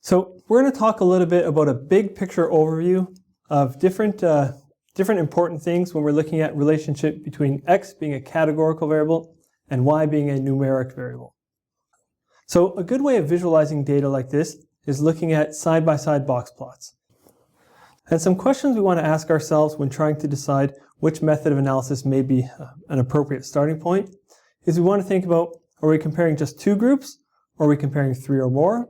So we're going to talk a little bit about a big picture overview of different important things when we're looking at relationship between x being a categorical variable and y being a numeric variable. So a good way of visualizing data like this is looking at side-by-side box plots. And some questions we want to ask ourselves when trying to decide which method of analysis may be an appropriate starting point is we want to think about, are we comparing just two groups, or are we comparing three or more?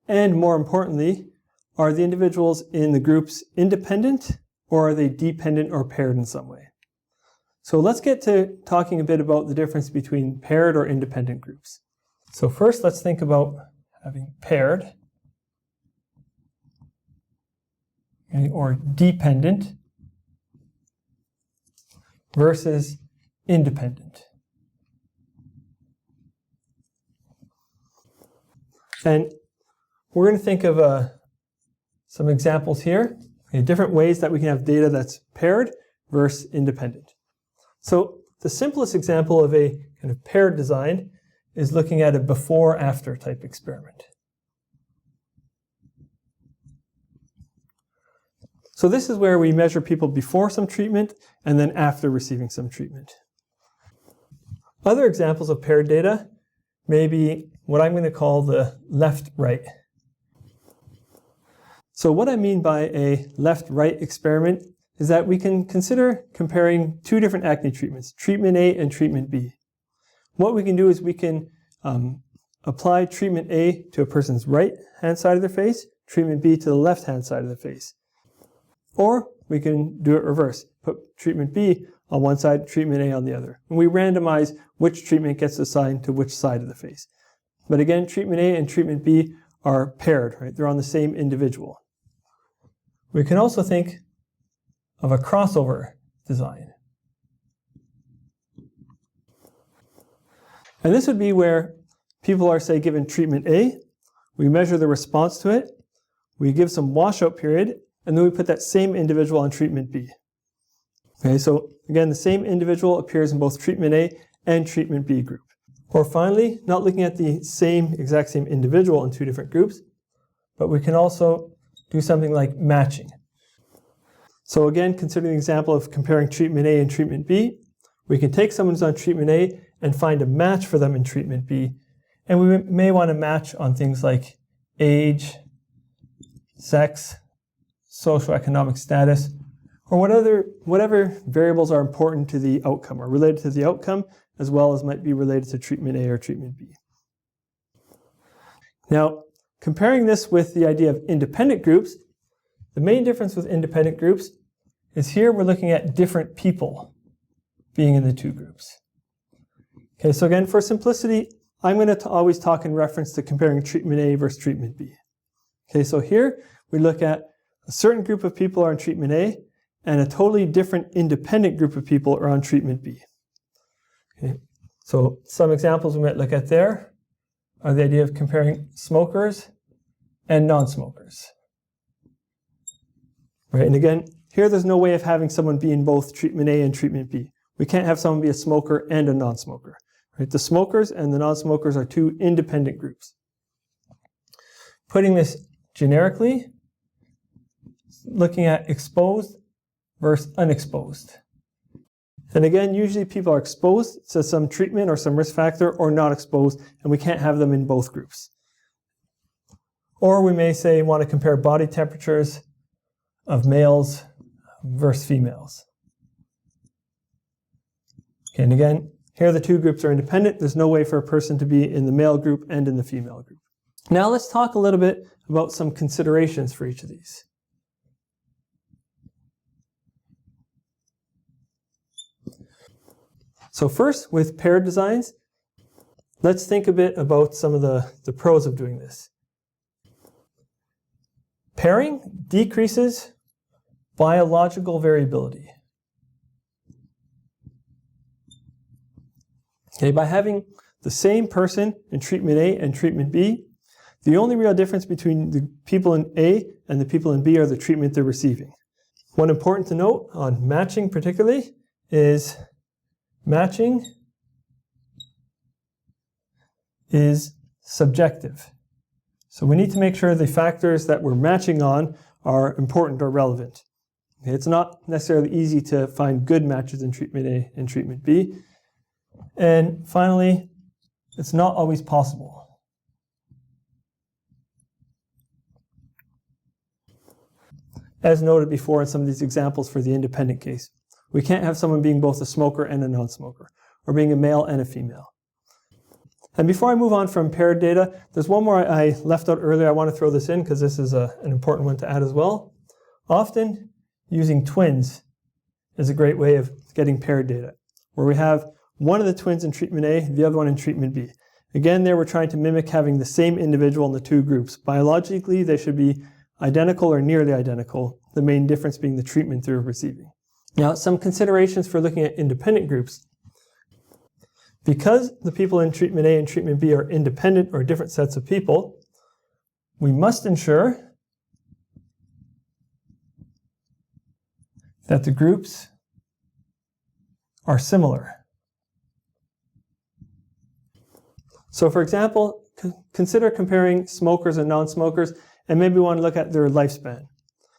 And more importantly, are the individuals in the groups independent, or are they dependent or paired in some way? So let's get to talking a bit about the difference between paired or independent groups. So first, let's think about having paired or dependent versus independent. And we're going to think of some examples here, different ways that we can have data that's paired versus independent. So the simplest example of a kind of paired design is looking at a before-after type experiment. So this is where we measure people before some treatment and then after receiving some treatment. Other examples of paired data may be what I'm going to call the left-right. So what I mean by a left-right experiment is that we can consider comparing two different acne treatments, treatment A and treatment B. What we can do is we can apply treatment A to a person's right-hand side of their face, treatment B to the left-hand side of the face. Or we can do it reverse, put treatment B on one side, treatment A on the other. And we randomize which treatment gets assigned to which side of the face. But again, treatment A and treatment B are paired, right? They're on the same individual. We can also think of a crossover design. And this would be where people are, say, given treatment A, we measure the response to it, we give some washout period, and then we put that same individual on treatment B. Okay, so again, the same individual appears in both treatment A and treatment B group. Or finally, not looking at the exact same individual in two different groups, but we can also do something like matching. So again, considering the example of comparing treatment A and treatment B, we can take someone who's on treatment A and find a match for them in treatment B. And we may want to match on things like age, sex, socioeconomic status, or whatever variables are important to the outcome or related to the outcome, as well as might be related to treatment A or treatment B. Now, comparing this with the idea of independent groups, the main difference with independent groups is here we're looking at different people being in the two groups. Okay, so again, for simplicity, I'm going to always talk in reference to comparing treatment A versus treatment B. Okay, so here we look at a certain group of people are on treatment A and a totally different independent group of people are on treatment B. Okay, so some examples we might look at there are the idea of comparing smokers and non-smokers. Right, and again, here there's no way of having someone be in both treatment A and treatment B. We can't have someone be a smoker and a non-smoker. Right, the smokers and the non-smokers are two independent groups. Putting this generically, looking at exposed versus unexposed. And again, usually people are exposed to some treatment or some risk factor or not exposed, and we can't have them in both groups. Or we may say want to compare body temperatures of males versus females. Okay, and again, here the two groups are independent. There's no way for a person to be in the male group and in the female group. Now let's talk a little bit about some considerations for each of these. So first, with paired designs, let's think a bit about some of the pros of doing this. Pairing decreases biological variability. Okay, by having the same person in treatment A and treatment B, the only real difference between the people in A and the people in B are the treatment they're receiving. One important to note on matching particularly is matching is subjective. So we need to make sure the factors that we're matching on are important or relevant. It's not necessarily easy to find good matches in treatment A and treatment B. And finally, it's not always possible. As noted before in some of these examples for the independent case, we can't have someone being both a smoker and a non-smoker, or being a male and a female. And before I move on from paired data, there's one more I left out earlier. I want to throw this in because this is an important one to add as well. Often, using twins is a great way of getting paired data, where we have one of the twins in treatment A, the other one in treatment B. Again, there we're trying to mimic having the same individual in the two groups. Biologically, they should be identical or nearly identical, the main difference being the treatment they're receiving. Now, some considerations for looking at independent groups. Because the people in treatment A and treatment B are independent or different sets of people, we must ensure that the groups are similar. So for example, consider comparing smokers and non-smokers, and maybe we want to look at their lifespan.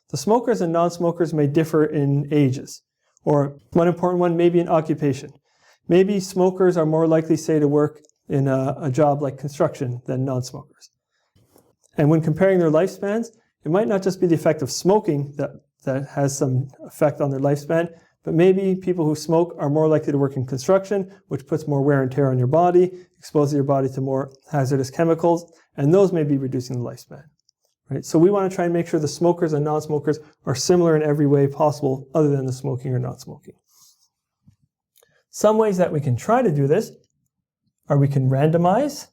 The smokers and non-smokers may differ in ages, or one important one, maybe in occupation. Maybe smokers are more likely, say, to work in a job like construction than non-smokers. And when comparing their lifespans, it might not just be the effect of smoking that has some effect on their lifespan, but maybe people who smoke are more likely to work in construction, which puts more wear and tear on your body, exposes your body to more hazardous chemicals, and those may be reducing the lifespan. Right? So we want to try and make sure the smokers and non-smokers are similar in every way possible other than the smoking or not smoking. Some ways that we can try to do this are we can randomize.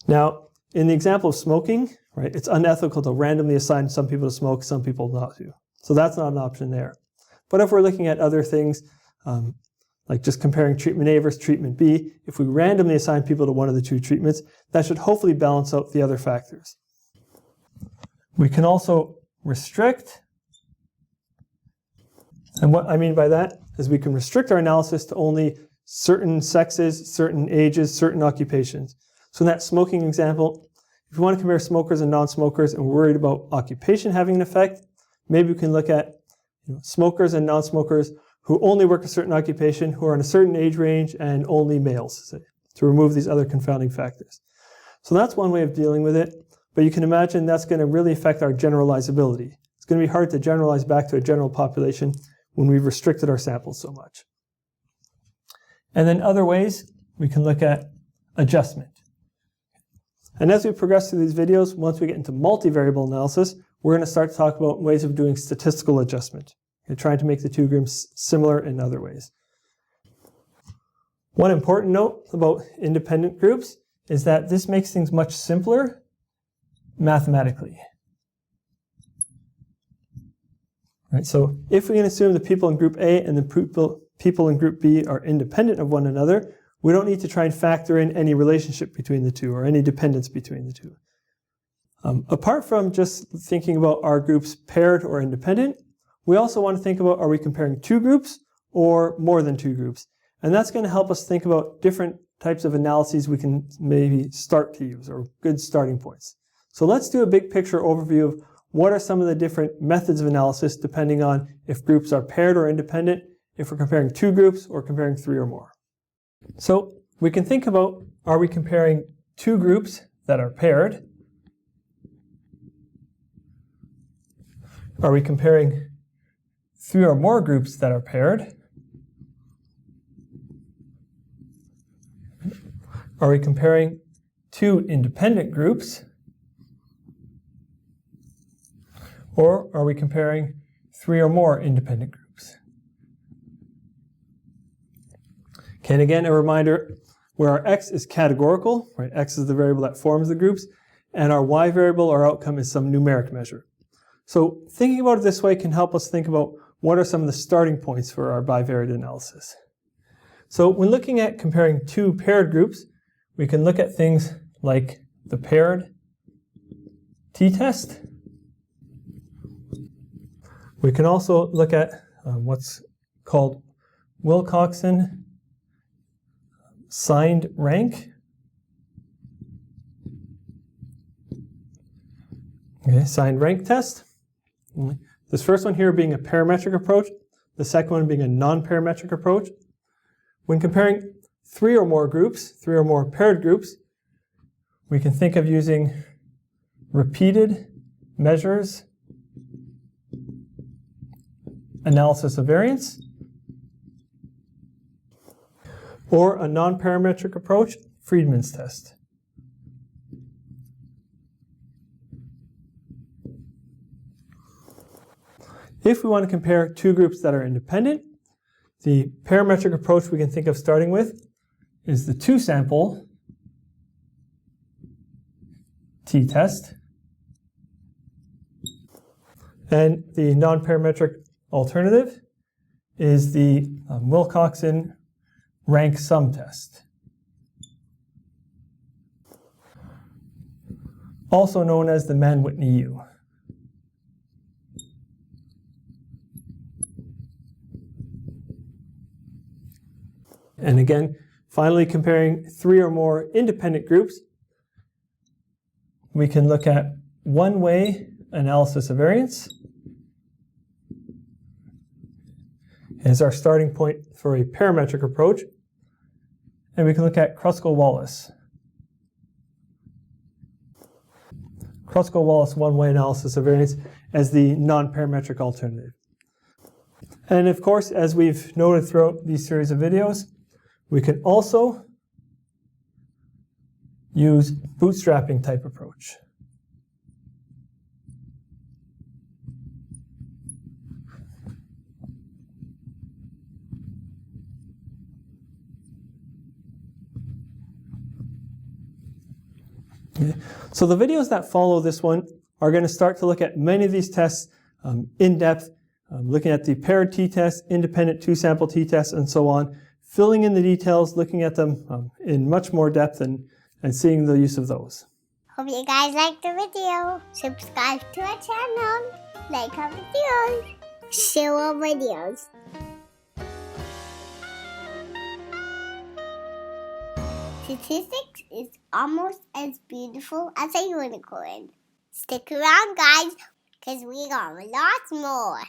Now, in the example of smoking, right, it's unethical to randomly assign some people to smoke, some people not to. So that's not an option there. But if we're looking at other things, like just comparing treatment A versus treatment B, if we randomly assign people to one of the two treatments, that should hopefully balance out the other factors. We can also restrict. And what I mean by that is we can restrict our analysis to only certain sexes, certain ages, certain occupations. So in that smoking example, if we want to compare smokers and non-smokers and we're worried about occupation having an effect, maybe we can look at smokers and non-smokers who only work a certain occupation, who are in a certain age range, and only males, say, to remove these other confounding factors. So that's one way of dealing with it, but you can imagine that's going to really affect our generalizability. It's going to be hard to generalize back to a general population when we've restricted our samples so much. And then other ways, we can look at adjustment. And as we progress through these videos, once we get into multivariable analysis, we're going to start to talk about ways of doing statistical adjustment, and trying to make the two groups similar in other ways. One important note about independent groups is that this makes things much simpler mathematically. Right, so if we can assume the people in group A and the people in group B are independent of one another, we don't need to try and factor in any relationship between the two or any dependence between the two. Apart from just thinking about are groups paired or independent, we also want to think about, are we comparing two groups or more than two groups? And that's going to help us think about different types of analyses we can maybe start to use, or good starting points. So let's do a big picture overview of what are some of the different methods of analysis depending on if groups are paired or independent, if we're comparing two groups or comparing three or more. So we can think about, are we comparing two groups that are paired? Are we comparing three or more groups that are paired? Are we comparing two independent groups? Or are we comparing three or more independent groups? Okay, and again, a reminder, where our x is categorical, right? X is the variable that forms the groups, and our y variable, our outcome, is some numeric measure. So thinking about it this way can help us think about what are some of the starting points for our bivariate analysis. So when looking at comparing two paired groups, we can look at things like the paired t-test. We can also look at what's called wilcoxon signed rank. Okay, assigned rank test. This first one here being a parametric approach, the second one being a non-parametric approach. When comparing 3 or more groups, 3 or more paired groups, we can think of using repeated measures, analysis of variance, or a non-parametric approach, Friedman's test. If we want to compare 2 groups that are independent, the parametric approach we can think of starting with is the 2-sample t-test, and the non-parametric alternative is the wilcoxon rank sum test, also known as the mann whitney U. And again, finally comparing 3 or more independent groups, we can look at one-way analysis of variance as our starting point for a parametric approach. And we can look at Kruskal-Wallis. Kruskal-Wallis one-way analysis of variance as the non-parametric alternative. And of course, as we've noted throughout these series of videos, we can also use bootstrapping type approach. Okay. So the videos that follow this one are going to start to look at many of these tests in depth, looking at the paired t-test, independent 2-sample t-test, and so on, filling in the details, looking at them in much more depth and seeing the use of those. Hope you guys liked the video. Subscribe to our channel, like our videos, share our videos. Statistics is almost as beautiful as a unicorn. Stick around, guys, because we got lots more.